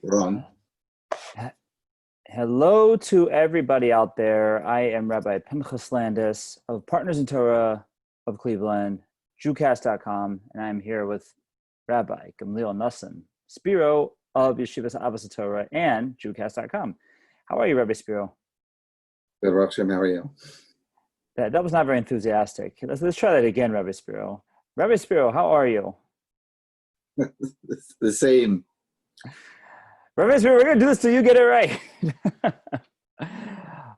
Wrong. Hello to everybody out there. I am Rabbi Pinchas Landis of Partners in Torah of Cleveland, Zoomcast.com, and I'm here with Rabbi Gamliel Nussin, Spiro of Yeshivas Avos Torah and Zoomcast.com. How are you, Rabbi Spiro? Good, Roxanne. How are you? That was not very enthusiastic. Let's try that again, Rabbi Spiro. Rabbi Spiro, how are you? The same. Rabbi Spiro, we're going to do this till you get it right.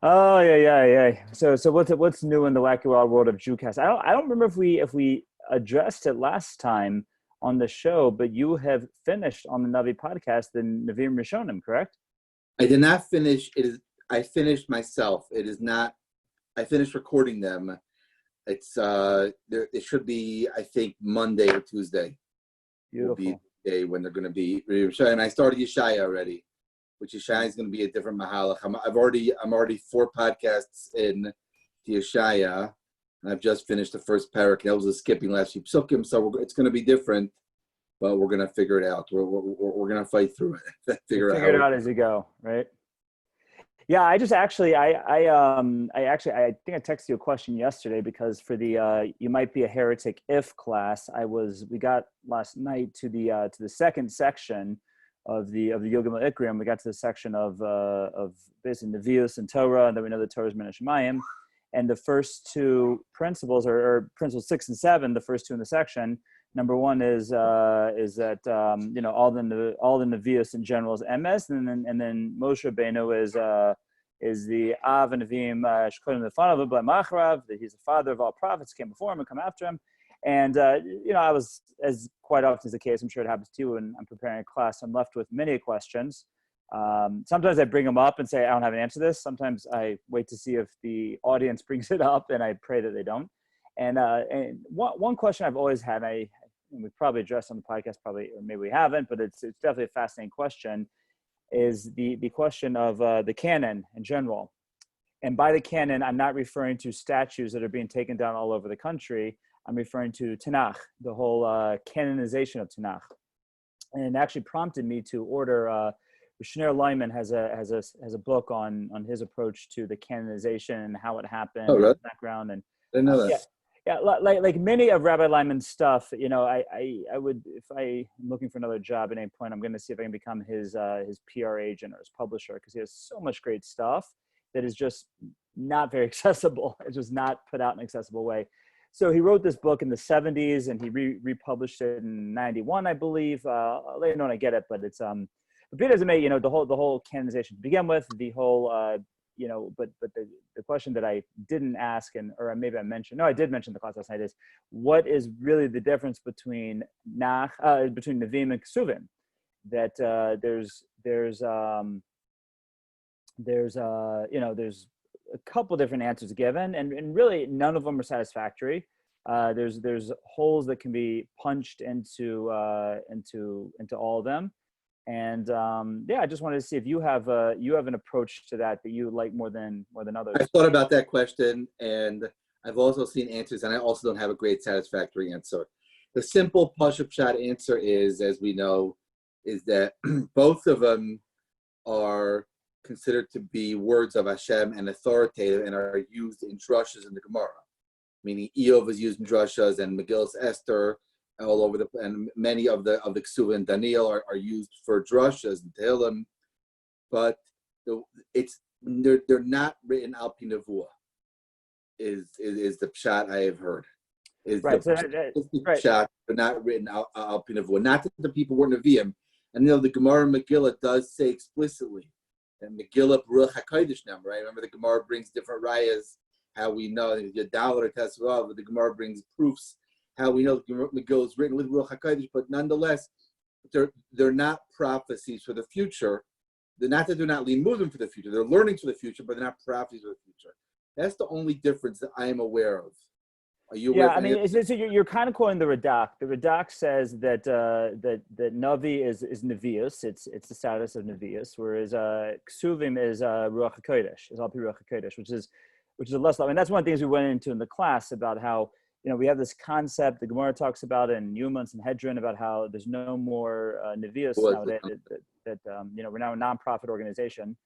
Oh, yeah. So what's new in the wacky wild world of Zoomcast? I don't remember if we addressed it last time on the show, but you have finished on the Navi podcast, the Nevi'im Rishonim, correct? I did not finish. I finished myself. It is not. I finished recording them. It's it should be, I think, Monday or Tuesday. Beautiful. Will be the day when they're going to be. And I started Yeshaya already, which Yeshaya is going to be a different mahalach. I'm already 4 podcasts in to Yeshaya, and I've just finished the first parak. That was a skipping last week psukim, so it's going to be different, but we're going to figure it out. We're going to fight through it. Figure it out as you go, right? Yeah, I just actually, I think I texted you a question yesterday because for the you might be a heretic if class, we got last night to the second section of the Yogim Ikrim. We got to the section of basically Nevi'us and Torah, and then we know the Torah is Min Hashemayim, and the first 2 principles or principles 6 and 7, the first 2 in the section. Number 1 is that all the Nevi'us in general is emes, and then Moshe Rabbeinu is the Av and Nevi'im Shkolim Lefanav B'Lei Macharav, that he's the father of all prophets, came before him and come after him. And I was, as quite often is the case, I'm sure it happens to you when I'm preparing a class, I'm left with many questions. Sometimes I bring them up and say I don't have an answer to this. Sometimes I wait to see if the audience brings it up, and I pray that they don't. And one question I've always had, and we've probably addressed on the podcast, or maybe we haven't, but it's definitely a fascinating question, is the question of the canon in general. And by the canon, I'm not referring to statues that are being taken down all over the country. I'm referring to Tanakh, the whole canonization of Tanakh. And it actually prompted me to order, Shneur Lyman has a book on his approach to the canonization and how it happened, really? background. And I didn't know that. Yeah, like many of Rabbi Lyman's stuff, I would, if I'm looking for another job at any point, I'm going to see if I can become his PR agent or his publisher, because he has so much great stuff that is just not very accessible. It's just not put out in an accessible way. So he wrote this book in the 70s, and he republished it in 91, I believe. Later on, I get it, but it's but be it as it may, the whole canonization to begin with, the whole. But the question that I didn't ask, or maybe I mentioned, no, I did mention the class last night, is what is really the difference between Nevi'im and Kesuvim? That there's a couple different answers given, and really none of them are satisfactory. There's holes that can be punched into all of them. And I just wanted to see if you have an approach to that you like more than others. I thought about that question, and I've also seen answers, and I also don't have a great satisfactory answer. The simple push-up shot answer is, as we know, is that both of them are considered to be words of Hashem and authoritative, and are used in drushas in the Gemara. Meaning, Eov is used in drushas, and Megillus Esther, all over and many of the Ksuvah and Daniel are used for drushas and Tehillim, but they're not written al pi nevuah. Is the pshat I have heard? Is right? The pshat, they're not written al pi nevuah. Not that the people were Nevi'im, and the Gemara Megillah does say explicitly, and Megillah Baruch HaKodesh now, right? Remember the Gemara brings different rayas. How we know Yadal or Tesvav, but the Gemara brings proofs. How we know Megillah is written with Ruach HaKodesh, but nonetheless, they're not prophecies for the future. They're not that they're not limudin for the future. They're learning for the future, but they're not prophecies for the future. That's the only difference that I am aware of. Are you aware? Yeah, so you're kind of quoting the Radak. The Radak says that Navi is Nevi'us. It's the status of Nevi'us, whereas Ksuvim is Ruach HaKodesh, is Al Pi Ruach HaKodesh, which is a less. I mean, that's one of the things we went into in the class about how we have this concept, the Gemara talks about it in Yuma and Sanhedrin, about how there's no more Nevi'us nowadays, we're now a nonprofit organization.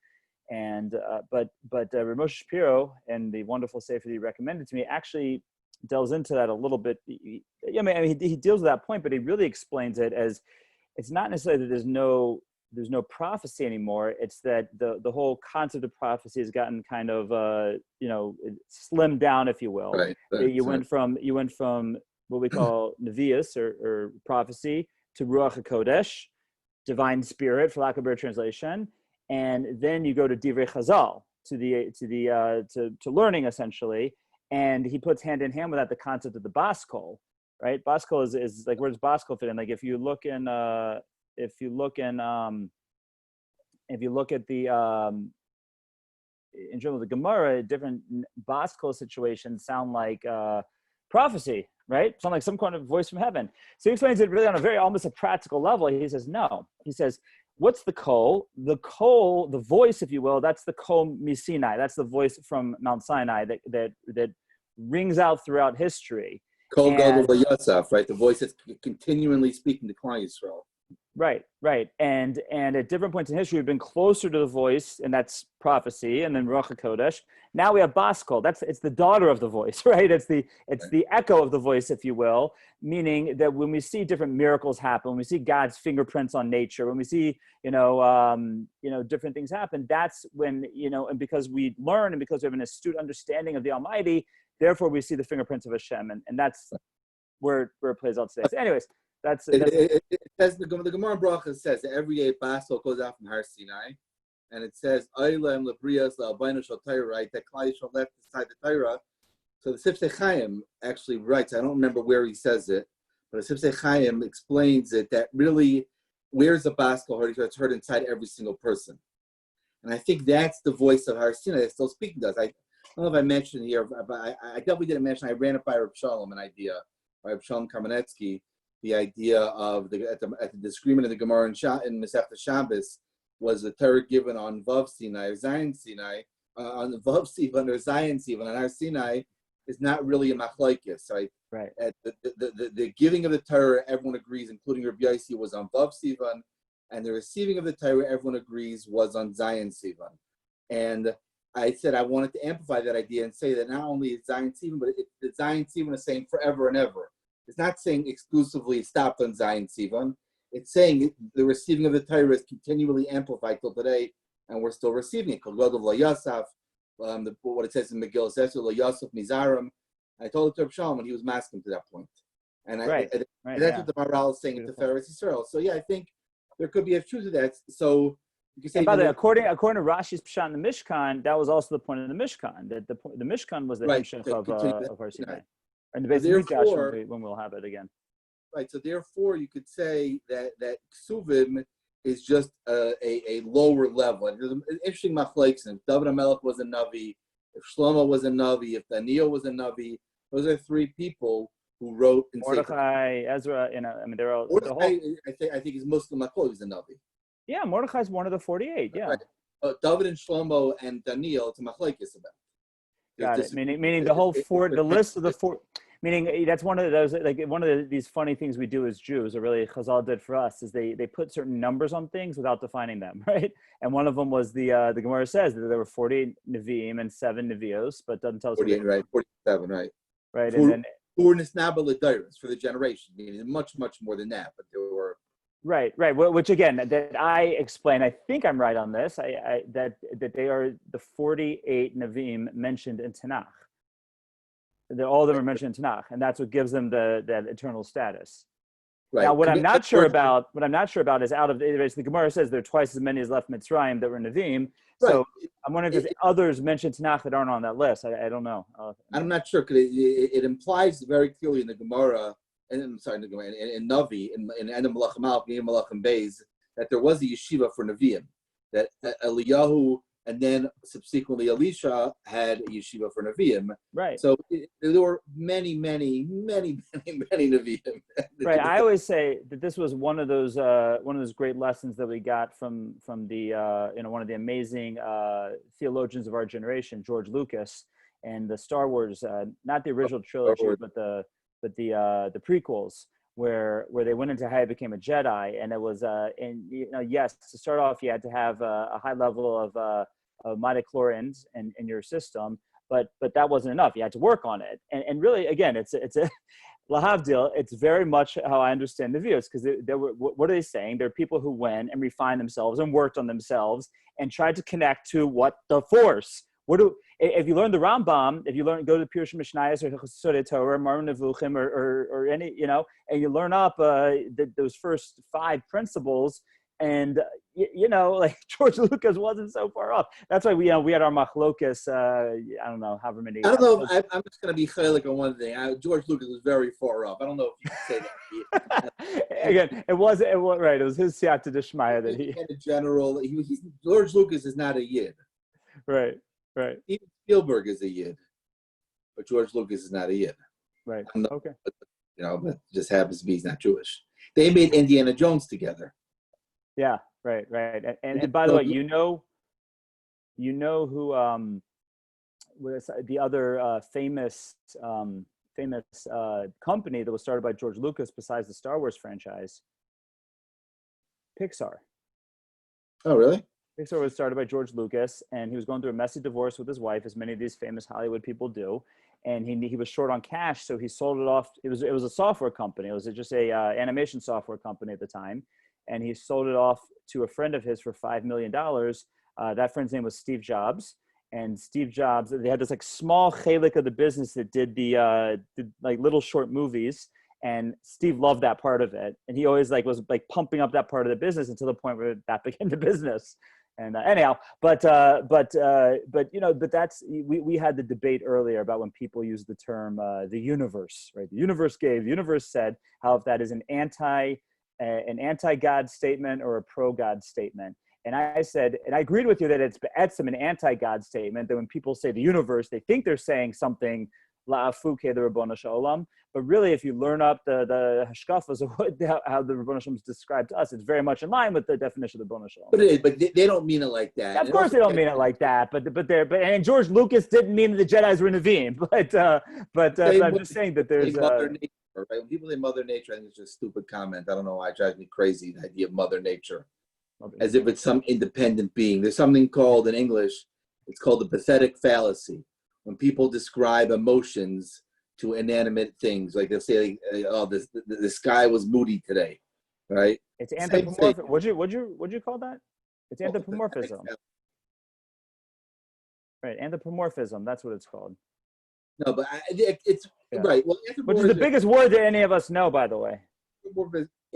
And but Moshe Shapiro and the wonderful sefer that he recommended to me actually delves into that a little bit. He deals with that point, but he really explains it as it's not necessarily that there's no prophecy anymore. It's that the whole concept of prophecy has gotten kind of slimmed down, if you will. Right. You went from what we call nevius or prophecy to ruach hakodesh, divine spirit, for lack of a better translation. And then you go to divrei chazal, to learning essentially, and he puts hand in hand with that the concept of the Bas Kol, right? Bas Kol is like, where does Bas Kol fit in? Like if you look at the in general the Gemara, different Bas Kol situations sound like prophecy, right? Sound like some kind of voice from heaven. So he explains it really on a very almost a practical level. He says no. He says, what's the kol? The kol, the voice, if you will, that's the kol misinai. That's the voice from Mount Sinai that rings out throughout history. Kol Gadol V'Yasaf, right? The voice that's continually speaking to Klal Yisrael. Right. And at different points in history, we've been closer to the voice, and that's prophecy, and then Ruach HaKodesh. Now we have Bas Kol. It's the daughter of the voice, right? It's the echo of the voice, if you will, meaning that when we see different miracles happen, when we see God's fingerprints on nature, when we see, different things happen, that's when, and because we learn and because we have an astute understanding of the Almighty, therefore we see the fingerprints of Hashem, and that's where it plays out today. So anyways, it says the Gemara Bracha says that every day Bas Kol goes out from Har Sinai, and it says Olam Lebrias LaAlbainu Shel Torah, right? That Klal Yisrael left beside the Torah. So the Sifsei Chaim actually writes. I don't remember where he says it, but the Sifsei Chaim explains it that really, where's the Bas Kol heard? It's heard inside every single person, and I think that's the voice of Har Sinai that's still speaking to us. I don't know if I mentioned here, but I definitely didn't mention. I ran it by Reb Shalom, an idea by Reb Shalom Kamenetsky. The idea of at the disagreement of the Gemara in Masechta Shabbos was the Torah given on Vav Sinai or Zion Sinai, on the Vav Sivan or Zion Sivan on Har Sinai is not really a machlokes, right? Right. The giving of the Torah, everyone agrees, including Rabbi Yossi, was on Vav Sivan, and the receiving of the Torah, everyone agrees, was on Zion Sivan. And I said I wanted to amplify that idea and say that not only is Zion Sivan, but the Zion Sivan is saying forever and ever. It's not saying exclusively stopped on Zion Sivan. It's saying the receiving of the Torah is continually amplified till today, and we're still receiving it. What it says in Megillah says, Yosef Mizarim. I told it to Reb Shalom when he was masking to that point. And that's what the Maral is saying in Tiferes Yisrael. So yeah, I think there could be a truth to that. So you can say, and by the way, according to Rashi's Pshat in the Mishkan, that was also the point of the Mishkan. That the Mishkan was the Hemshech of Har Sinai. And the basic Mikdash when we'll have it again. Right. So therefore, you could say that Ksuvim is just a lower level. And there's an interesting machlokes. If David HaMelech was a Navi, if Shlomo was a Navi, if Daniel was a Navi, those are three people who wrote in Mordechai, Ezra. They're all. Mordechai, I think is Muslim Makol. He's a Navi. Yeah, Mordechai is one of the 48. Yeah. Right. David and Shlomo and Daniel, it's a machlokes about. Got it. Meaning the whole the list of the four. Meaning that's one of those, like one of these funny things we do as Jews, or really Chazal did for us, is they put certain numbers on things without defining them, right? And one of them was the Gemara says that there were 48 Nevi'im and 7 Nevios, but doesn't tell us. 48, right? 47, right? Right, and then for the generation, meaning much more than that, but there were. Right. Which again, that I explain. I think I'm right on this. That they are the 48 Nevi'im mentioned in Tanakh. All of them are mentioned in Tanakh, and that's what gives them that eternal status. Right. Now, what I'm not sure about is out of the Gemara says there are twice as many as left Mitzrayim that were Nevi'im. Right. So I'm wondering if there's others mentioned Tanakh that aren't on that list. I don't know. I'm not sure because it implies very clearly in the Gemara, in Navi, in Adam Malachim Al, Malachim Beis, that there was a yeshiva for Nevi'im, that Eliyahu and then subsequently Elisha had a yeshiva for Nevi'im. Right. So there were many Nevi'im. Right. I always say that this was one of those great lessons that we got from the one of the amazing theologians of our generation, George Lucas, and the Star Wars, not the original trilogy, but the prequels, where they went into how he became a Jedi, and it was and yes, to start off you had to have a high level of midichlorians in your system, but that wasn't enough. You had to work on it, and really again it's a lahavdil. It's very much how I understand the views, because there were, what are they saying? There are people who went and refined themselves and worked on themselves and tried to connect to what the Force. If you learn the Rambam, if you go to Pirush Mishnayos or Chassidei Torah, Marun Nevuchim, or any, and you learn up those first 5 principles, and like George Lucas wasn't so far off. That's why we had our machlokas. I don't know however many. I don't know. I'm just going to be chaylik on one thing. George Lucas was very far off. I don't know if you can say that. Again, it was right. It was his siyata d'shmaya that he. In general, George Lucas is not a yid. Right. Even Spielberg is a yid, but George Lucas is not a yid. Right. Okay. But it just happens to be he's not Jewish. They made Indiana Jones together. Yeah. Right. And by the way, you know who was the other famous company that was started by George Lucas besides the Star Wars franchise? Pixar. Oh, really? Pixar was started by George Lucas, and he was going through a messy divorce with his wife, as many of these famous Hollywood people do. And he was short on cash, so he sold it off. It was a software company. It was just a animation software company at the time, and he sold it off to a friend of his for $5 million. That friend's name was Steve Jobs. And Steve Jobs, they had this like small chelik of the business that did did like little short movies. And Steve loved that part of it, and he always was pumping up that part of the business until the point where that became the business. And anyhow, but that's we had the debate earlier about when people use the term the universe, right? The universe said how if that is an anti-God statement or a pro-God statement. And I said, and I agreed with you that it's an anti-God statement, that when people say the universe, they think they're saying something la'afu ke the Rabbanu Shalom. But really, if you learn up the hashkafas of how the Rabbanu Shalom is described to us, it's very much in line with the definition of the Rabbanu Shalom. But it is, but they don't mean it like that. Of course, they don't mean it like that. And George Lucas didn't mean the Jedi's were Nevi'im. But I'm just saying that there's Mother Nature, right? When people say Mother Nature, I think it's just a stupid comment. I don't know why it drives me crazy, the idea of Mother Nature, as if it's some independent being. There's something called in English, it's called the pathetic fallacy. When people describe emotions to inanimate things, like they'll say, "Oh, the sky was moody today," right? It's anthropomorphic. What'd you call that? It's anthropomorphism. Right, anthropomorphism. That's what it's called. No, but it's right. Well, which is the biggest word that any of us know, by the way.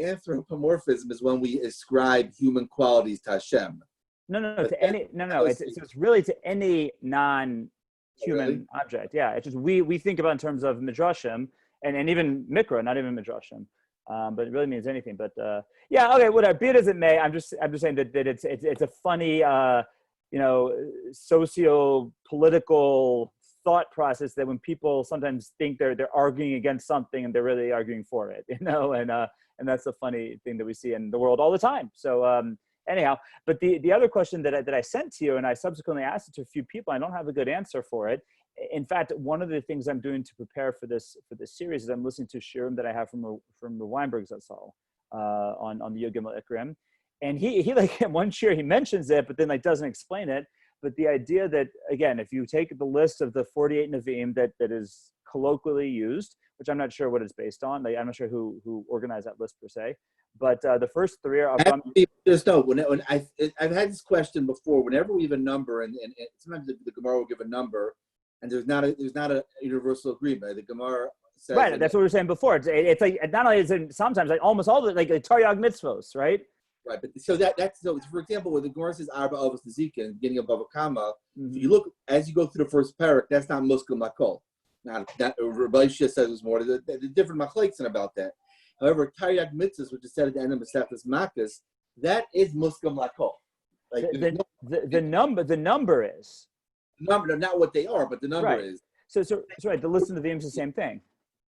Anthropomorphism is when we ascribe human qualities to Hashem. No. It's really to any non-human object. Yeah, it's just we think about in terms of midrashim and even mikra, not even midrashim, but it really means anything. But yeah, okay, whatever. Be it as it may, I'm just saying that it's a funny socio-political thought process that when people sometimes think they're arguing against something and they're really arguing for it, and that's a funny thing that we see in the world all the time. So anyhow, but the other question that I sent to you, and I subsequently asked it to a few people, I don't have a good answer for it. In fact, one of the things I'm doing to prepare for this series is I'm listening to shirim that I have from the Weinberg Zatzal on the Yud Gimel Ikrim, and he like in one shir he mentions it, but then doesn't explain it. But the idea that, again, if you take the list of the 48 Nevi'im that is colloquially used, which I'm not sure what it's based on, I'm not sure who organized that list per se, but the first 3 are. Just know, when I've had this question before. Whenever we have a number, and sometimes the Gemara will give a number, and there's not a universal agreement. The Gemara says, right. That's what we were saying before. It's like not only is it sometimes like almost all the like Taryag mitzvos, right? Right, but that's for example, when the Gemara says Arba Avos Nezika in the beginning of Bava Kama, if you look as you go through the first parak, that's not Muslim Makol. Not Rabbi Shia says it's more. The different machlekes about that. However, Taryag mitzvahs, which is said at the end of Masechtas Makkos, that is Muslim Makol. Like the number is not what they are, but the number is. So right. The list of Nevi'im is the same thing.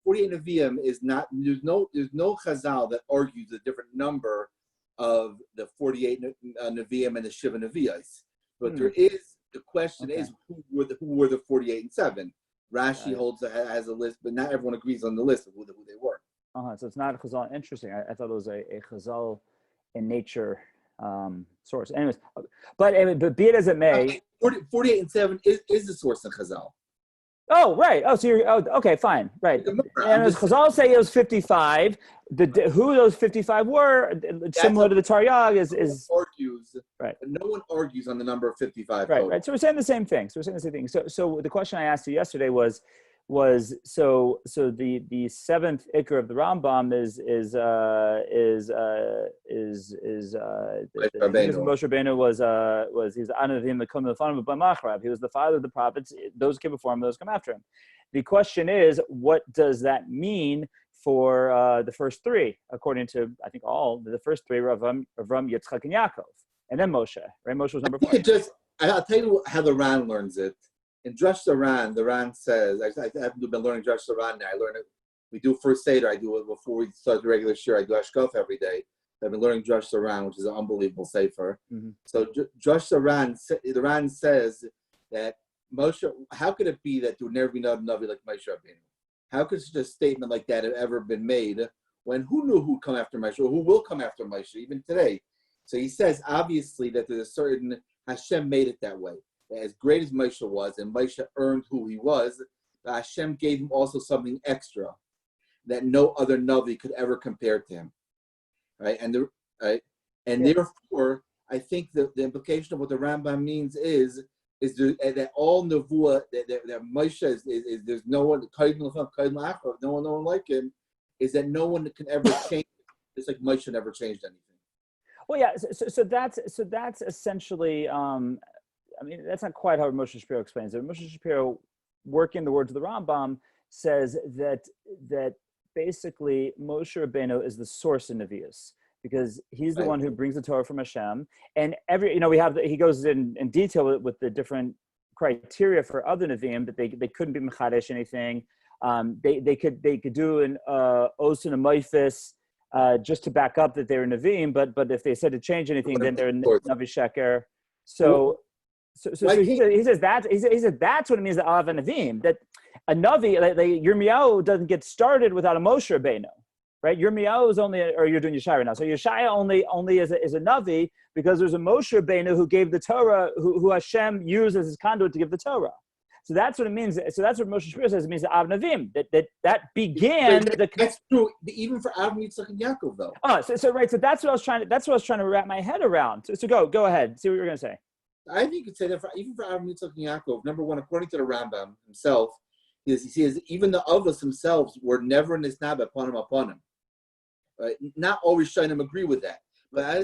48 Nevi'im is not. There's no Chazal that argues a different number of the 48 Nevi'im and the Shiva Nevi'os. But there is, the question is, who were the 48 and 7? Rashi has a list, but not everyone agrees on the list of who they were. So it's not a Chazal. Interesting. I thought it was a Chazal in nature source. Anyways, but be it as it may. 48 and 7 is the source in Chazal. Oh, right. Oh, so you're okay, fine, right. And as Chazal say it was 55. Who those 55 were, similar to the Taryag, is argues. Right. But no one argues on the number of 55. Right, right. So we're saying the same thing. So the question I asked you yesterday was the seventh ikr of the Rambam is Moshe Rabbeinu was he's Anavim that come to the fun of B'machrav. He was the father of the prophets. Those came before him. Those come after him. The question is, what does that mean for the first three? According to I think all the first three were Avraham, Yitzchak, and Yaakov, and then Moshe. Right, Moshe was number 4. I'll tell you how the Ran learns it. In Drush the Ran says, I haven't been learning Drush the Ran now. I learn it. We do first Seder. I do it before we start the regular shir. I do Ashkaf every day. I've been learning Drush the Ran, which is an unbelievable sefer. Mm-hmm. So Drush the Ran says that Moshe, how could it be that there would never be another Navi like Moshe Rabbeinu? How could such a statement like that have ever been made when who knew who'd come after Moshe or who will come after Moshe even today? So he says, obviously, that there's a certain Hashem made it that way. As great as Moshe was, and Moshe earned who he was, Hashem gave him also something extra that no other Navi could ever compare to him. Right? Therefore, I think the implication of what the Rambam means is that all Nevuah, that Moshe is there's no one, no one like him, is that no one can ever change. It's like Moshe never changed anything. Well, yeah. So that's essentially. I mean, that's not quite how Moshe Shapiro explains it. Moshe Shapiro, working the words of the Rambam, says that basically Moshe Rabbeinu is the source in Nevi'us, because he's the one who brings the Torah from Hashem. And he goes in detail with the different criteria for other Nevi'im that they couldn't be Mechadesh anything. They could do an Os and a Moifis just to back up that they're Nevi'im, but if they said to change anything, then they're Navi Sheker. So he says that's what it means to Av and Navim, that a Navi, like Yirmiyahu doesn't get started without a Moshe Rabbeinu, right? Yirmiyahu is only, or you're doing Yeshaya right now. So Yeshaya only is a Navi because there's a Moshe Rabbeinu who gave the Torah, who Hashem used as his conduit to give the Torah. So that's what it means. So that's what Moshe Shapiro says. It means the Av Navim, that began. That's true, even for Avraham, Yitzchak, and Yaakov, though. Oh, so right. So that's what I was trying to wrap my head around. So go ahead. See what you're going to say. I think you could say that even for Avraham, Yitzchak, and Yaakov, number one, according to the Rambam himself, he says even the Avos themselves were never in this nab upon him. Right? Not always trying to agree with that, but I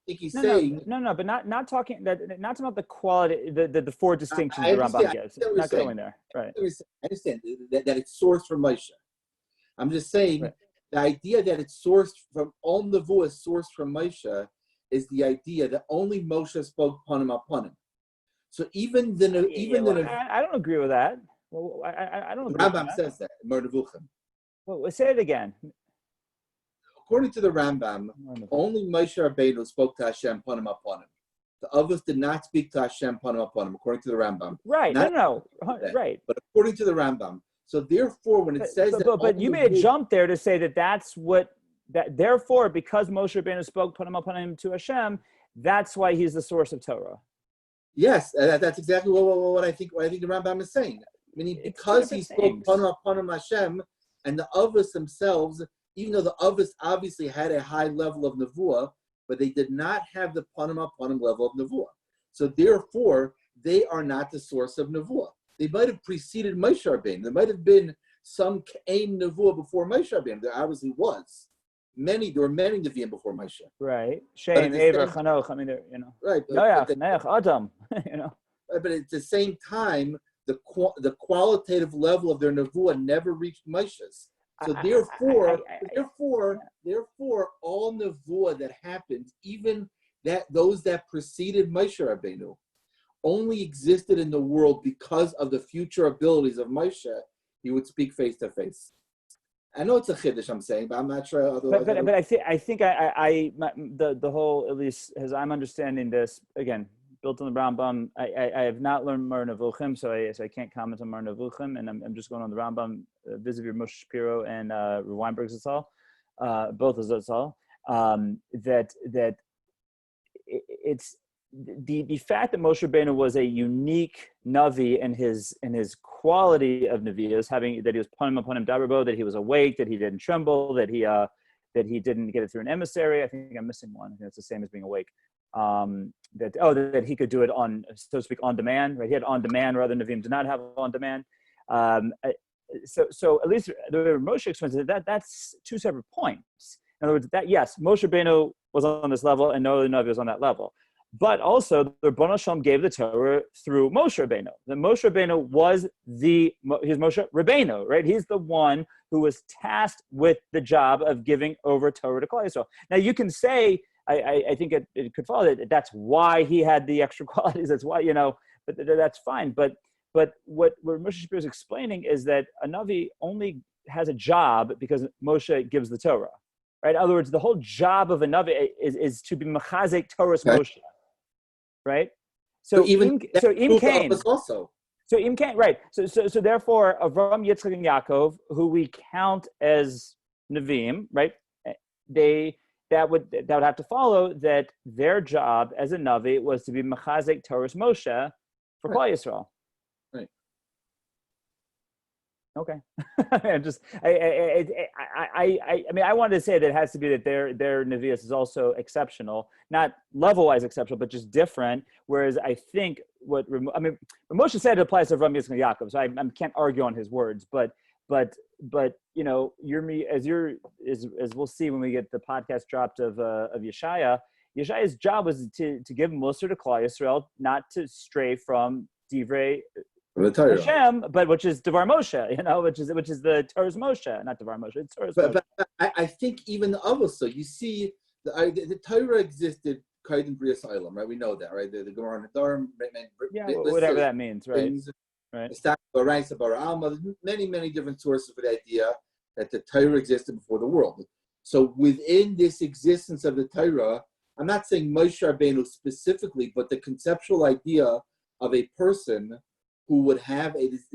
think he's saying but not talking about the quality, the four distinctions the Rambam gives. Not going there, right? I understand that it's sourced from Moshe. I'm just saying the idea that it's sourced from all Nevuah is sourced from Moshe is the idea that only Moshe spoke upon him. So I don't agree with that. Well, I don't. The Rambam says that in Mor Nevuchim. Well, say it again. According to the Rambam, only Moshe Rabbeinu spoke to Hashem upon him. The others did not speak to Hashem upon him, according to the Rambam. Right? Right. But according to the Rambam, so therefore, when it says but you made a jump there to say that's what. That therefore, because Moshe Rabbeinu spoke upon him to Hashem, that's why he's the source of Torah. Yes, that's exactly what I think. What I think the Rambam is saying. Meaning, because he spoke upon him Hashem, and the others themselves, even though the others obviously had a high level of nevuah, but they did not have the upon him level of nevuah. So therefore, they are not the source of nevuah. They might have preceded Moshe Rabbeinu. There might have been some canon nevuah before Moshe Rabbeinu. There obviously was. There were many Nevi'im before Moshe. Right. Shem, Ever, Chanoch. I mean, Right. Noach, Adam. Right, but at the same time, the qualitative level of their nevuah never reached Moshe's. So therefore, all nevuah that happened, even those that preceded Moshe Rabbeinu, only existed in the world because of the future abilities of Moshe. He would speak face to face. I know it's a chiddush I'm saying, but I'm not sure. But I think the whole, at least as I'm understanding this, again, built on the Rambam. I have not learned Mor Nevuchim, so I can't comment on Mor Nevuchim, and I'm just going on the Rambam vis-a-vis Moshe Shapiro and Weinberg's Zatzal. both of those all, that it's the fact that Moshe Rabbeinu was a unique Navi in his quality of Navias, having that he was panim upon him dabarbo, that he was awake, that he didn't tremble, that he didn't get it through an emissary. I think I'm missing one. I think it's the same as being awake. That he could do it on, so to speak, on demand. Right? He had on demand, rather Nevi'im did not have on demand. So at least the way Moshe explains it, that's two separate points. In other words, that yes, Moshe Rabbeinu was on this level, and no other Navi was on that level. But also, the Rebbeinu Shalom gave the Torah through Moshe Rabbeinu. The Moshe Rabbeinu was he's Moshe Rabbeinu, right? He's the one who was tasked with the job of giving over Torah to Klal Yisrael. Now, you can say, I think it could follow that that's why he had the extra qualities. That's why, but that's fine. But what Moshe Shapiro is explaining is that a Navi only has a job because Moshe gives the Torah, right? In other words, the whole job of a Navi is to be mechazek Torah's Moshe. Right, so Im Cain also. So Im Cain, right? So therefore, Avraham, Yitzchak, and Yaakov, who we count as Nevi'im, right? That would have to follow that their job as a Navi was to be mechazek Torah's Moshe for Klal Yisrael. Right. Okay. I wanted to say that it has to be that their Nevi'us is also exceptional, not level-wise exceptional, but just different. Whereas I think what Moshe said it applies to Avraham, Yitzchak, and Yaakov, so I can't argue on his words. But as we'll see when we get the podcast dropped of Yeshaya. Yeshaya's job was to give Musar to Klal Yisrael, not to stray from Divrei Hashem, but which is Devar Moshe, which is the Torah's Moshe, not Devar Moshe. It's Torah's Moshe. But I think even also, you see, the Torah existed Kaiden Brias Olam, right? We know that, right? The Gemara Nedarim, whatever that means, right? Many different sources for the idea that the Torah existed before the world. So within this existence of the Torah, I'm not saying Moshe Rabbeinu specifically, but the conceptual idea of a person who would have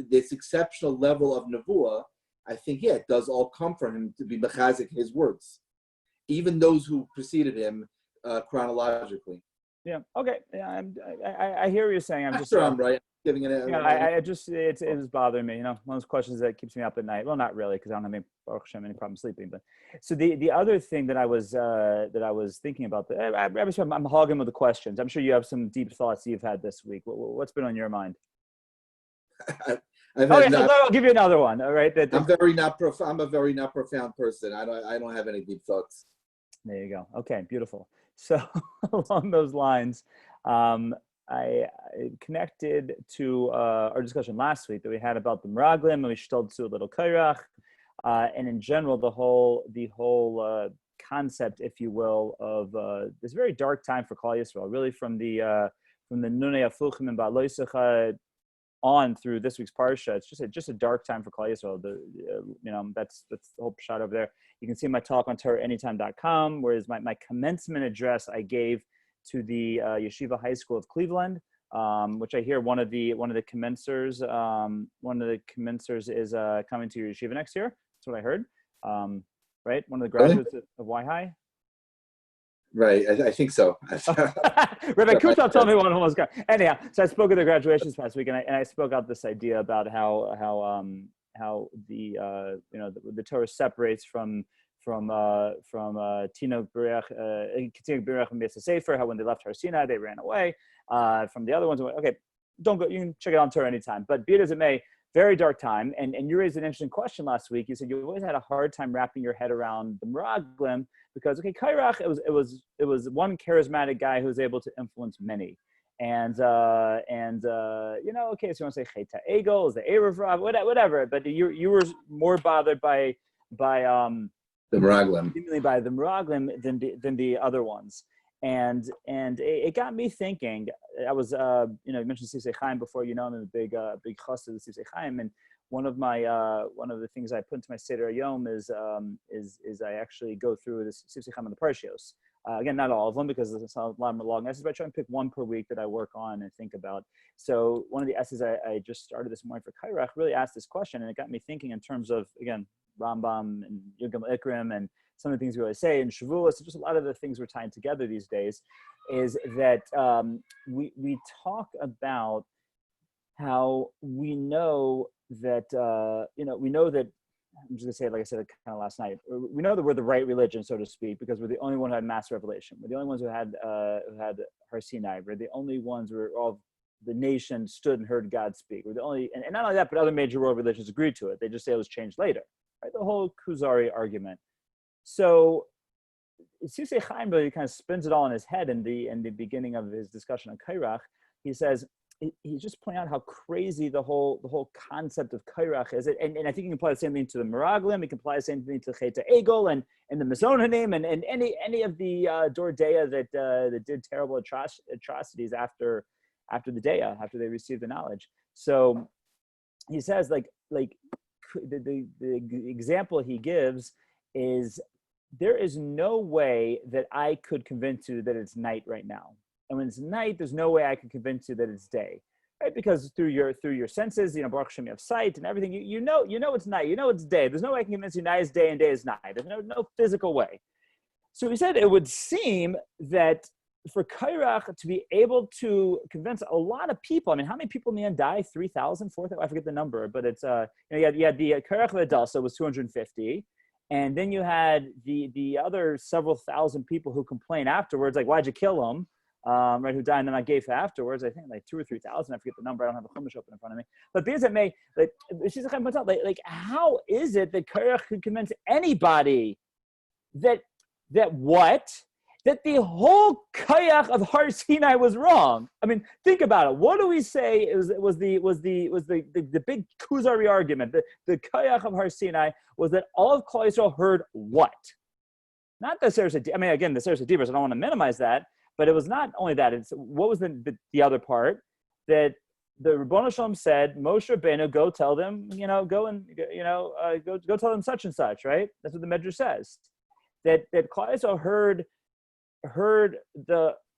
this exceptional level of nevuah, I think, it does all come from him to be mechazik his words, even those who preceded him chronologically. Yeah. Okay. Yeah. I hear what you're saying. I'm sure I'm right. Giving it. It is bothering me. One of those questions that keeps me up at night. Well, not really, because I don't have any problem sleeping. But so the other thing that I was thinking about, I'm hogging with the questions. I'm sure you have some deep thoughts you've had this week. What's been on your mind? I'll give you another one. All right. I'm a very not profound person. I don't have any deep thoughts. There you go. Okay, beautiful. So along those lines, I connected to our discussion last week that we had about the Meraglim, and we shtold to a little Korach, and in general the whole concept, if you will, of this very dark time for Klal Yisrael, really from the Nunei Afuchim and Ba'aloisecha on through this week's parsha. It's just a dark time for Klal Yisrael. That's the whole shot over there. You can see my talk on TorahAnytime.com, whereas my commencement address I gave to the Yeshiva High School of Cleveland, which I hear one of the commencers is coming to your yeshiva next year. That's what I heard. Right, one of the graduates of Y High. Right, I think so. Rabbi Kutal told me one almost got. Anyhow, so I spoke at the graduations past week, and I spoke out this idea about how the Torah separates from Tinok Berech and B'Yas Sefer, how when they left Har Sinai they ran away from the other ones. Okay, don't go. You can check it out on Torah anytime. But be it as it may, very dark time. And you raised an interesting question last week. You said you always had a hard time wrapping your head around the Meraglim because Korach, it was one charismatic guy who was able to influence many. Okay, so you want to say Cheta Egel, is the Erev Rav, whatever. But you were more bothered by the Meraglim, seemingly by the Meraglim than the other ones. And it got me thinking. I was, you mentioned Sifsei Chaim before. I'm a big chassid of Sifsei Chaim, and one of the things I put into my Seder Yom is I actually go through this Sifsei Chaim and the Parshios. Again, not all of them because there's a lot of long essays, but I try and pick one per week that I work on and think about. So one of the essays I just started this morning for Korach really asked this question, and it got me thinking in terms of, again, Rambam and Yud Gimel Ikrim and some of the things we always say in Shavuos, just a lot of the things we're tying together these days, is that we talk about how we know that, we know that, I'm just gonna say it like I said kind of last night, we know that we're the right religion, so to speak, because we're the only one who had mass revelation. We're the only ones who had Har Sinai. We're the only ones where all the nation stood and heard God speak. We're the only, and not only that, but other major world religions agreed to it. They just say it was changed later, right? The whole Kuzari argument. So Sisei Chaim really kind of spins it all in his head in the beginning of his discussion on Korach. He says, he's just pointing out how crazy the whole concept of Korach is. And I think you can apply the same thing to the Meraglim. You can apply the same thing to Cheta Egel and the Mazonanim and any of the Dor Dea that did terrible atrocities after the Dea, after they received the knowledge. So he says, like the example he gives is, there is no way that I could convince you that it's night right now. And when it's night, there's no way I can convince you that it's day, right? Because through your senses, Baruch Hashem, you have sight and everything. You know it's night. You know it's day. There's no way I can convince you night is day and day is night. There's no physical way. So he said it would seem that for Korach to be able to convince a lot of people, I mean, how many people in the end die? 3,000, 4,000? I forget the number, but it's you had the Korach V'Adasa was 250. And then you had the other several thousand people who complain afterwards, like, why'd you kill him? Right, who died in the Magef afterwards. I think like 2,000 or 3,000. I forget the number. I don't have a chumash open in front of me. But be as it may, like how is it that Korach could convince anybody that the whole Korach of Har Sinai was wrong? I mean, think about it. What do we say was the big Kuzari argument? The Korach of Har Sinai was that all of Klal Yisrael heard what? Not the Seres HaDibros. I mean, again, the Seres HaDibros. I don't want to minimize that. But it was not only that. It's what was the other part, that the Ribbono Shalom said, Moshe Rabbeinu, go tell them, go tell them such and such, right? That's what the Medrash says. That Klal Yisrael heard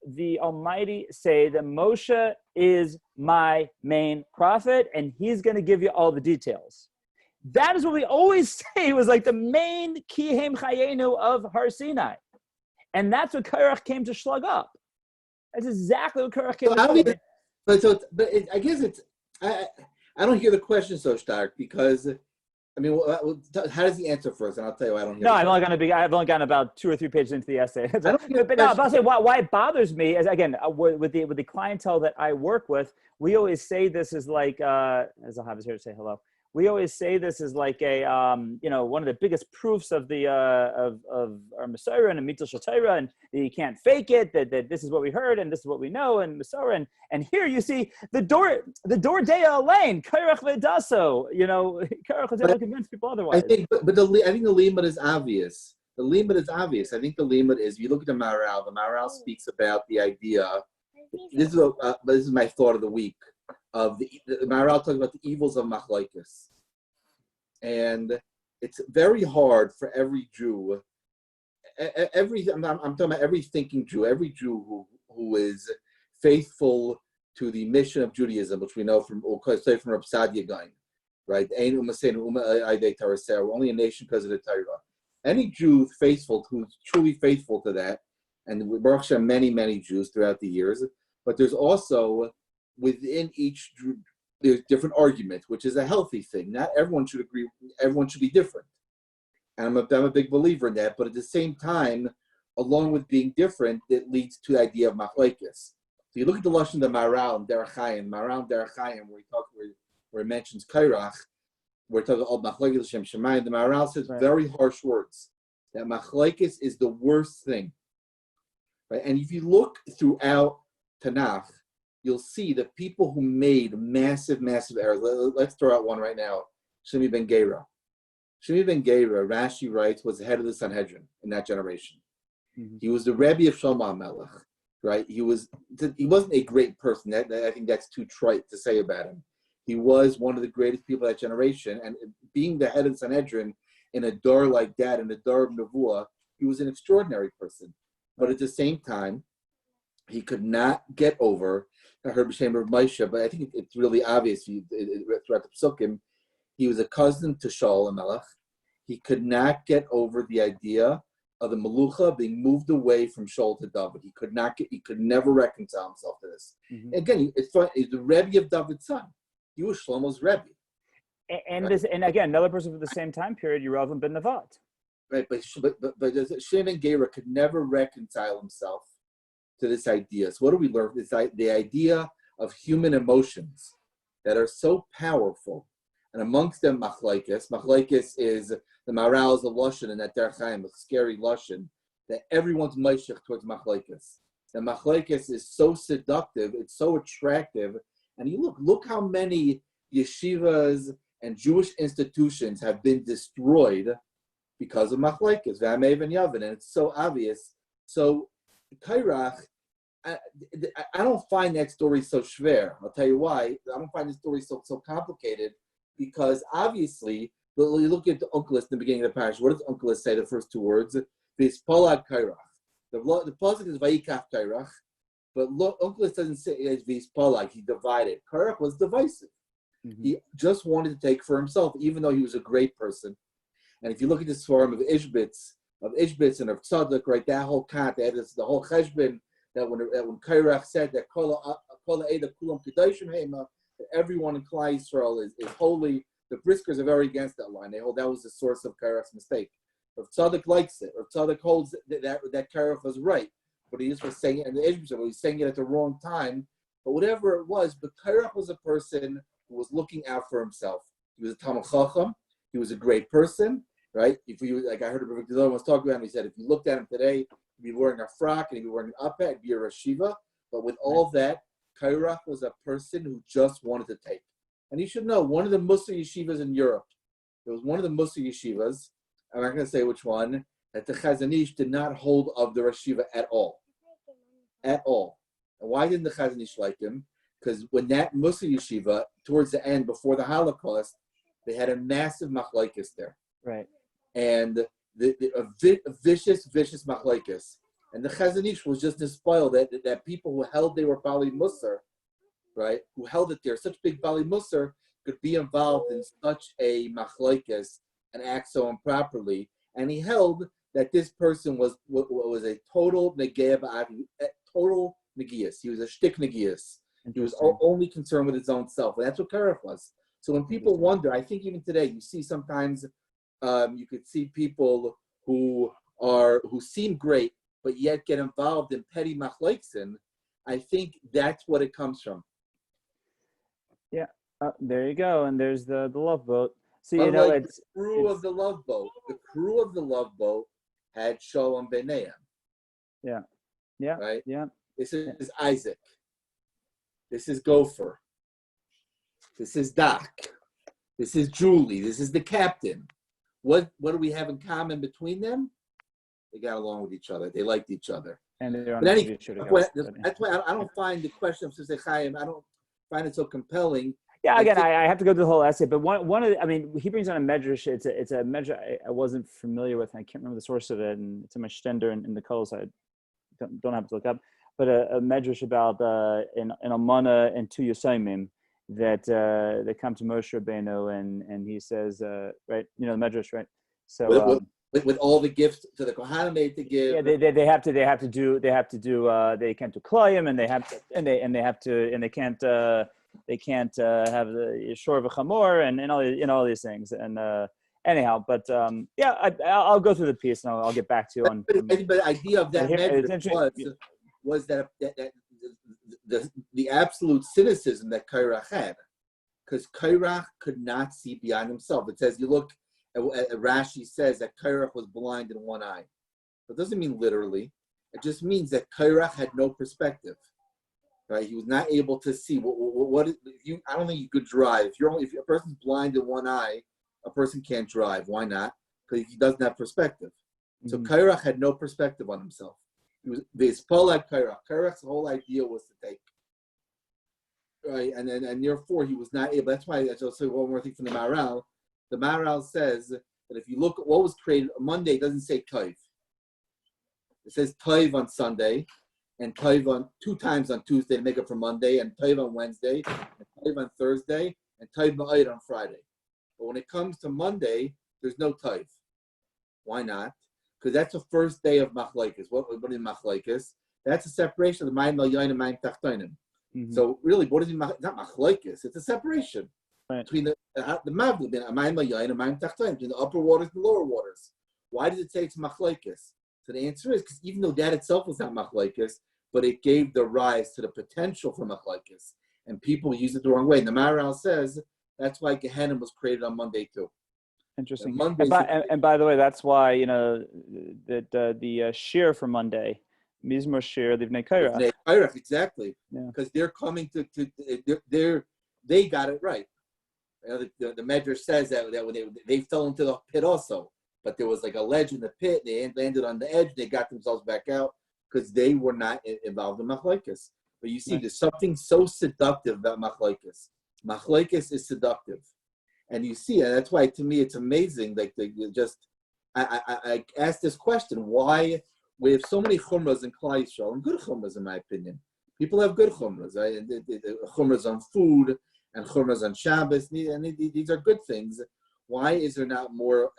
the Almighty say that Moshe is my main prophet and he's going to give you all the details. That is what we always say was like the main Kihem Chayenu of Har Sinai. And that's what Korach came to slug up. That's exactly what Korach came to slug up. But I guess it's, I don't hear the question so stark because, I mean, how does he answer first? And I'll tell you why I don't hear. No, I've only gotten about 2 or 3 pages into the essay. I'll say why it bothers me is, again, with the clientele that I work with, we always say this is like, as Ahav is here to say hello. We always say this is like a, one of the biggest proofs of the of our Masorah and Mitzvah Shel Torah, and you can't fake it. That this is what we heard and this is what we know, and Masorah, and here you see the Dor Dea Elaine, Korach V'Adaso. Korach was able to convince people otherwise. I think the limud is obvious. The limud is obvious. I think the limud is, if you look at the Maharal. The Maharal speaks about the idea. This is my thought of the week. Of the Maharal talks about the evils of machlokes, and it's very hard for every Jew, I'm talking about every thinking Jew, every Jew who is faithful to the mission of Judaism, which we know from Rav Sadia Gaon, right? We're only a nation because of the Torah. Any Jew faithful, who's truly faithful to that, and Baruch Hashem, many Jews throughout the years, but there's also within each Jew, there's different arguments, which is a healthy thing. Not everyone should agree. Everyone should be different. And I'm a big believer in that. But at the same time, along with being different, it leads to the idea of machlokes. So you look at the lashon of the Maharal and Derech Chaim, where it mentions Korach, we're talking about machlokes Shem Shemayim. The Maharal says very harsh words. That machlokes is the worst thing. Right? And if you look throughout Tanakh, you'll see that people who made massive errors. Let's throw out one right now. Shimi ben Gera. Shimi ben Gera, Rashi writes, was the head of the Sanhedrin in that generation. Mm-hmm. He was the Rebbe of Shlomo HaMelech, right? He wasn't a great person. I think that's too trite to say about him. He was one of the greatest people of that generation, and being the head of the Sanhedrin in a door like that, in a door of Nevuah, he was an extraordinary person. But at the same time, he could not get over. I heard B'Shem of Moshe, but I think it's really obvious throughout the Psukim. He was a cousin to Shaul HaMelech. He could not get over the idea of the Melucha being moved away from Shaul to David. He could never reconcile himself to this. Mm-hmm. Again, it's funny, he's the Rebbe of David's son. He was Shlomo's Rebbe. And right? this, and again, another person from the same time period, Yeravim ben Nevat. Right, but Shimon Gera could never reconcile himself to this idea. So what do we learn? The idea of human emotions that are so powerful, and amongst them machlokes. Machlokes is the Maral is a lashon, and that Derech Chaim, a scary lashon, that everyone's meishech towards machlokes. The machlokes is so seductive, it's so attractive, and you look how many yeshivas and Jewish institutions have been destroyed because of machlokes, v'amev and yavin, and it's so obvious. So Korach, I don't find that story so schwer. I'll tell you why. I don't find the story so complicated, because obviously, you look at the Onkelos in the beginning of the parish. What does Onkelos say? The first two words, V'yispalad Korach. The pasuk is Vayikach Korach, but Onkelos doesn't say it's V'yispalad. He divided. Korach was divisive. Mm-hmm. He just wanted to take for himself, even though he was a great person. And if you look at this form of Ishbitz and of Tzadok, right, that whole kant, the whole cheshbon, that when Korach said that everyone in Klal Yisrael is holy, the Briskers are very against that line. They hold that was the source of Korach's mistake. If Tzadok likes it, or Tzadok holds that Korach was right, but he just was saying it, and the Ishbitz, he was saying it at the wrong time. But whatever it was, but Korach was a person who was looking out for himself. He was a Talmid Chacham. He was a great person, right? If you, like I heard Rabbi Gdor was talking about him, he said if you looked at him today, he'd be wearing a frock and he'd be wearing an uppah, he'd be a rashiva. But with all that, Korach was a person who just wanted to take. And you should know, one of the Mussar yeshivas in Europe, there was one of the Mussar yeshivas, I'm not going to say which one, that the Chazon Ish did not hold of the rashiva at all. At all. And why didn't the Chazon Ish like him? Because when that Mussar yeshiva, towards the end, before the Holocaust, they had a massive machlokes there. Right. And a vicious machlokes. And the Chazon Ish was just despoiled that people who held they were Bali Musar, right, who held it there, such big Bali Musar, could be involved in such a machlokes and act so improperly. And he held that this person was a total negeah, total negias. He was a shtick negias. He was only concerned with his own self. And that's what Korach was. So when people wonder, I think even today, you see sometimes you could see people who seem great, but yet get involved in petty machlokes. I think that's what it comes from. Yeah, there you go. And there's the love boat. So it's the crew of the love boat. The crew of the love boat had Shalom B'neiam. Yeah. Yeah. Right. Yeah. This is Isaac. This is Gopher. This is Doc. This is Julie. This is the captain. What do we have in common between them? They got along with each other. They liked each other. And they're on that's why I don't find the question of Sifsei Chaim, I don't find it so compelling. Yeah, again, I have to go through the whole essay, but one of the, I mean, he brings on a medrash. It's a medrash I wasn't familiar with, and I can't remember the source of it, and it's in my shtender in the Kol, so I don't have to look up. But a medrash about in Almana and two Yosemim that they come to Moshe Rabbeinu, and he says, right, the medrash, right? So with all the gifts to the Kohanim made to give. Yeah, they have to do they can't do Klayim, and they can't have the Shor of a Chamor and all these things. And anyhow, but I'll go through the piece and I'll get back to you on. But the idea of that was that the absolute cynicism that Korach had, because Korach could not see beyond himself. It says, you look at Rashi says that Korach was blind in one eye. It doesn't mean literally. It just means that Korach had no perspective. Right, he was not able to see what I don't think you could drive. If a person's blind in one eye, a person can't drive. Why not? Because he doesn't have perspective. Mm-hmm. So Korach had no perspective on himself. He was like Korach. Korach's whole idea was to take. Right, and therefore he was not able. That's why I just say one more thing from the Maharal. The Maharal says that if you look at what was created, Monday it doesn't say Tov. It says Tov on Sunday, and Tov on 2 times on Tuesday to make up for Monday, and Tov on Wednesday, and Tov on Thursday, and Tov Ma'ayid on Friday. But when it comes to Monday, there's no Tov. Why not? because that's the first day of machlokes. What is machlokes? That's a separation of the mayim elyonim and mayim tachtonim. So really, what is not machlokes? It's a separation between the mavli, between mayim elyonim and mayim tachtonim, between the upper waters and the lower waters. Why does it say it's machlokes? So the answer is because even though that itself was not machlokes, but it gave the rise to the potential for machlokes, and people use it the wrong way. And the Maharal says that's why Gehenna was created on Monday too. Interesting. And by the way, that's why that the shir for Monday, Mizmor shir livnei Korach. Exactly. Because they're coming to they got it right. The Medrash says that when they fell into the pit also, but there was like a ledge in the pit. They landed on the edge. They got themselves back out because they were not involved in machlokes. But you see, there's something so seductive about machlokes. Machlokes is seductive, and you see, and that's why to me it's amazing. Like I asked this question: why we have so many chumras in Klal Yisrael, and good chumras, in my opinion. People have good chumras, right? Chumras on food and chumras on Shabbos, and these are good things. Why is there not more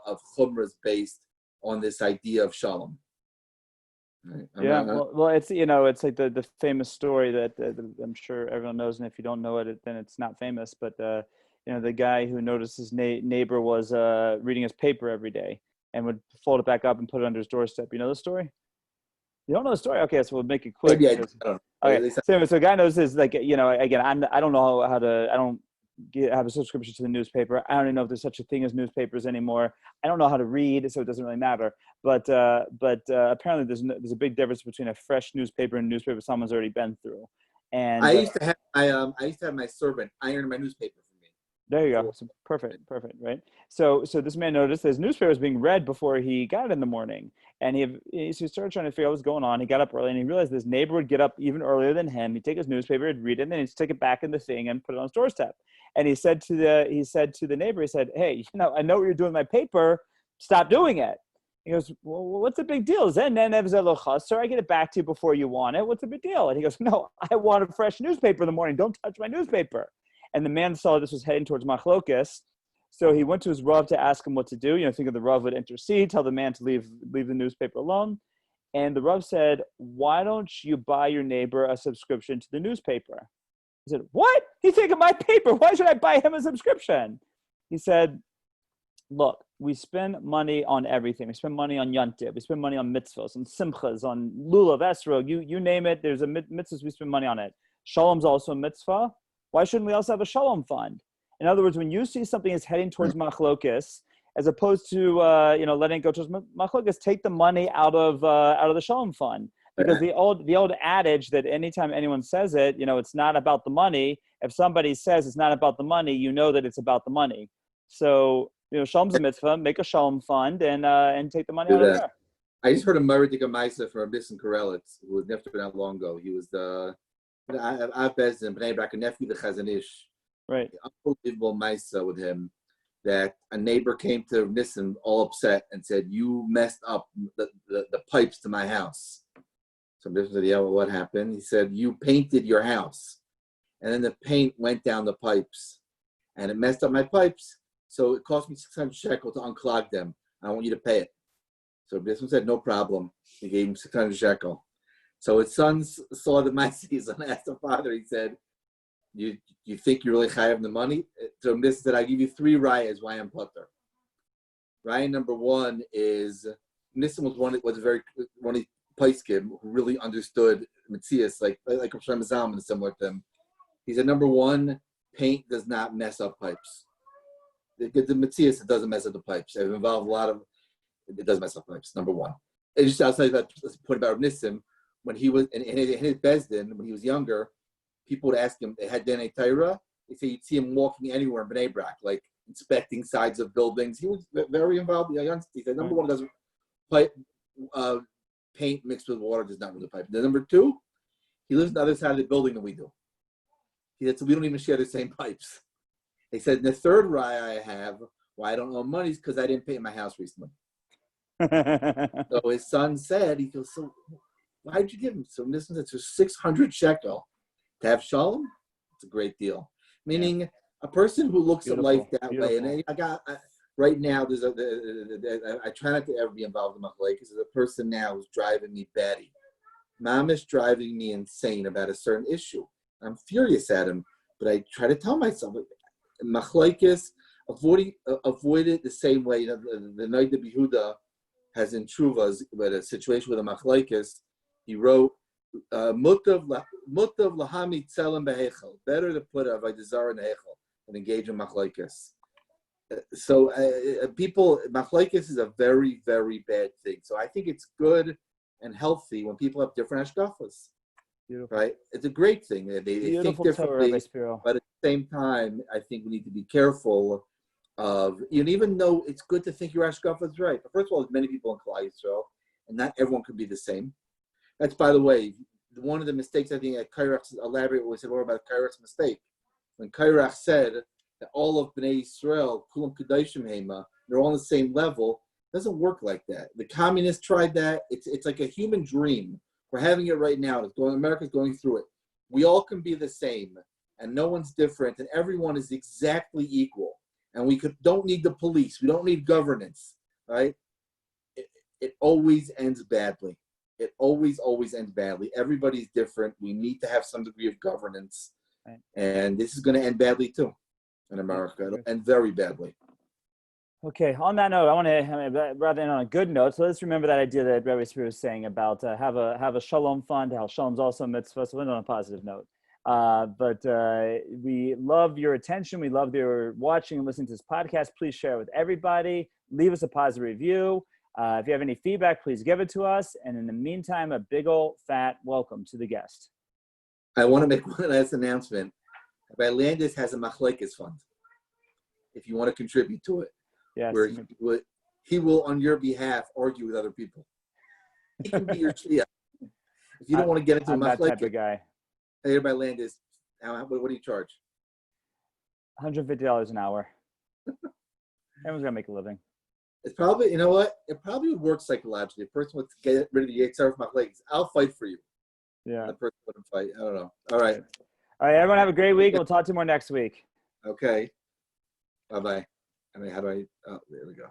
of chumras based on this idea of shalom? Right. Well, it's it's like the famous story that I'm sure everyone knows, and if you don't know it, then it's not famous. But the guy who noticed his neighbor was reading his paper every day and would fold it back up and put it under his doorstep. You know the story? You don't know the story? Okay, so we'll make it quick. Maybe I don't. Okay, so a guy knows his again, I don't know how to. I don't have a subscription to the newspaper. I don't even know if there's such a thing as newspapers anymore. I don't know how to read, so it doesn't really matter. But apparently there's a big difference between a fresh newspaper and a newspaper someone's already been through. And I used to have my servant iron my newspaper for me. There you go. So perfect, right? So this man noticed his newspaper was being read before he got it in the morning, and he started trying to figure out what's going on. He got up early, and he realized his neighbor would get up even earlier than him. He'd take his newspaper, he'd read it, and then he'd stick it back in the thing and put it on his doorstep. And he said to the neighbor, he said, "Hey, I know what you're doing with my paper. Stop doing it." He goes, "Well, what's the big deal? Sir, I get it back to you before you want it. What's the big deal?" And he goes, "No, I want a fresh newspaper in the morning. Don't touch my newspaper." And the man saw this was heading towards machlokes, so he went to his Rav to ask him what to do. Thinking the Rav would intercede, tell the man to leave the newspaper alone. And the Rav said, "Why don't you buy your neighbor a subscription to the newspaper?" He said, "What? He's taking my paper. Why should I buy him a subscription?" He said, "Look, we spend money on everything. We spend money on Yantiv. We spend money on mitzvahs, on simchas, on lulav, esrog. You name it. There's a mitzvahs. We spend money on it. Shalom's also a mitzvah. Why shouldn't we also have a shalom fund?" In other words, when you see something is heading towards machlokes, as opposed to letting it go towards machlokes, take the money out of the shalom fund. Because the old adage that anytime anyone says it, it's not about the money. If somebody says it's not about the money, you know that it's about the money. So shalom's a mitzvah. Make a shalom fund and take the money out of there. I just heard a Murray Maisa from Rabbis and Korelitz, who was never not long ago. He was the Av Bezdin, Bnei Brak, a nephew of the Chazon Ish. Right. The unbelievable Maisa with him that a neighbor came to Nissim all upset and said, "You messed up the pipes to my house." So Nissim said, "Yeah, well, what happened?" He said, "You painted your house, and then the paint went down the pipes, and it messed up my pipes. So it cost me 600 shekel to unclog them. I want you to pay it." So Nissim said, "No problem." He gave him 600 shekel. So his sons saw the Maaseh and asked the father. He said, "You think you're really high of the money?" So Nissim said, "I'll give you 3 rayas why I'm putter." Raya number 1 is Nissim was a very one Paiskim who really understood Metzias, like Rav Shlomo Zalman, similar to him. He said, number 1, paint does not mess up pipes. The Metzias, it doesn't mess up the pipes. I've involved a lot of, it doesn't mess up pipes, number 1. It's just outside that point about Rav Nissim, when he was in his Bezdin, when he was younger, people would ask him, they had Denei Torah, they say you'd see him walking anywhere in Bnei Brak, like inspecting sides of buildings. He was very involved. He said, number 1, doesn't pipe, paint mixed with water does not ruin the pipe. Then number 2, he lives on the other side of the building than we do. He said, so we don't even share the same pipes. He said, the third raya I have, why I don't owe money, is because I didn't paint my house recently. So his son said, he goes, so why'd you give him? So this is 600 shekel to have shalom. It's a great deal. Meaning a person who looks at life that way. And right now, I try not to ever be involved in machlekes. There's a person now who's driving me batty. Mom is driving me insane about a certain issue. I'm furious at him, but I try to tell myself, machlekes, avoid it the same way. The night that Yehuda has in Truvas, with a situation with a machlekes, he wrote, Mutav lahami tzelem behechel. Better to put avodah zarah in hechel than engage in machlekes. So people, machlekes is a very, very bad thing. So I think it's good and healthy when people have different hashkafas. Beautiful. Right? It's a great thing. They think differently, but at the same time, I think we need to be careful of, even though it's good to think your hashkafa is right. But first of all, there's many people in Klal Yisrael, and not everyone can be the same. That's, by the way, one of the mistakes I think that Korach elaborate what we said more about Korach's mistake. When Korach said that all of Bnei Yisrael, Kulam Kedoshim Hema, they're all on the same level, it doesn't work like that. The communists tried that. It's like a human dream. We're having it right now. America's going through it. We all can be the same, and no one's different, and everyone is exactly equal. And we don't need the police. We don't need governance, right? It always ends badly. It always ends badly. Everybody's different. We need to have some degree of governance. Right. And this is going to end badly too in America. It'll end very badly. Okay, on that note, I want to rather end on a good note. So let's remember that idea that Rabbi Spiro was saying about have a Shalom fund. How Shalom's also a mitzvah. So we'll end on a positive note. But we love your attention. We love your watching and listening to this podcast. Please share it with everybody. Leave us a positive review. If you have any feedback, please give it to us. And in the meantime, a big old fat welcome to the guest. I want to make one last announcement. Rabbi Landis has a machlekes fund. If you want to contribute to it, yes, where he will on your behalf argue with other people. He can be your shliach. If you don't want to get into I'm a machlekes, that type of guy. Hey, Rabbi Landis, what do you charge? $150 an hour. Everyone's gonna make a living. It's probably, you know what? It probably would work psychologically. A person wants to get rid of the Yitzhar from my legs. I'll fight for you. Yeah. The person wouldn't fight. I don't know. All right. All right. Everyone have a great week. We'll talk to you more next week. Okay. Bye-bye. How do I? Oh, there we go.